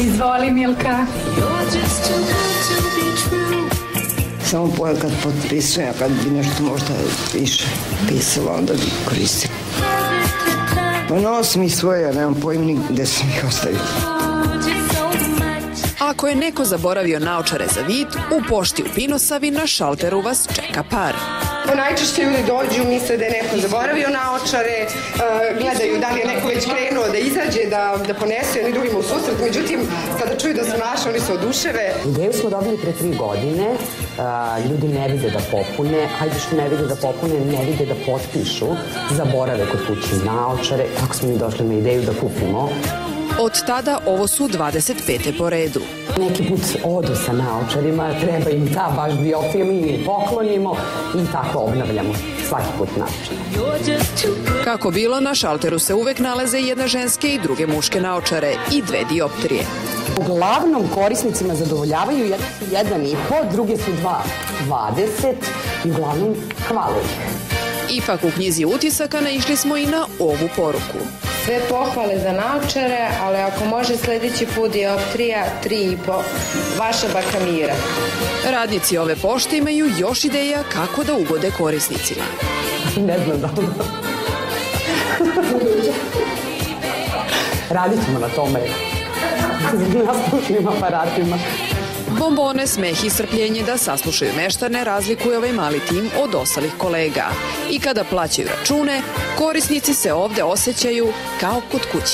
Izvoli, Milka. Samo kad potpisujem, a kad bi nešto možda više pisala, onda bi koristim. Pa nosim i svoje, ja nemam pojma gde sam ih ostavila. Ako je neko zaboravio naočare za vid, u pošti u Pinosavi na šalteru vas čeka par. Najčešće ljudi dođu, misle da je neko zaboravio naočare, gledaju da li je neko već krenuo da izađe, da ponesu jedni drugima u susret. Međutim, kada čuju da su naše, oni se oduševe. Ideju smo dobili pre 3 godine, ljudi ne vide da popune, hajde što ne vide da popune, ne vide da potpišu, zaborave kod kuće naočare, tako smo mi došli na ideju da kupimo. Od tada ovo su 25. po redu. Neki put odu sa naočarima, treba im ta baš dioptrija, mi ih poklonimo i tako obnavljamo svaki put naočare. Kako bilo, na šalteru se uvek nalaze jedne ženske i druge muške naočare i 2 dioptrije. Uglavnom korisnicima zadovoljavaju 1,5, druge su 2,20 i uglavnom hvale ih. Ipak u knjizi utisaka naišli smo i na ovu poruku. Sve pohvale za naočare, ali ako može sledeći put dioptrija 3,5. Vaša baka Mira. Radnici ove pošte imaju još ideja kako da ugode korisnicima. Ne znam da li. Radit ćemo na tome. Naslušnim aparatima. Bombone, smeh i strpljenje da saslušaju meštane razlikuje ovaj mali tim od ostalih kolega. I kada plaćaju račune, korisnici se ovde osjećaju kao kod kuće.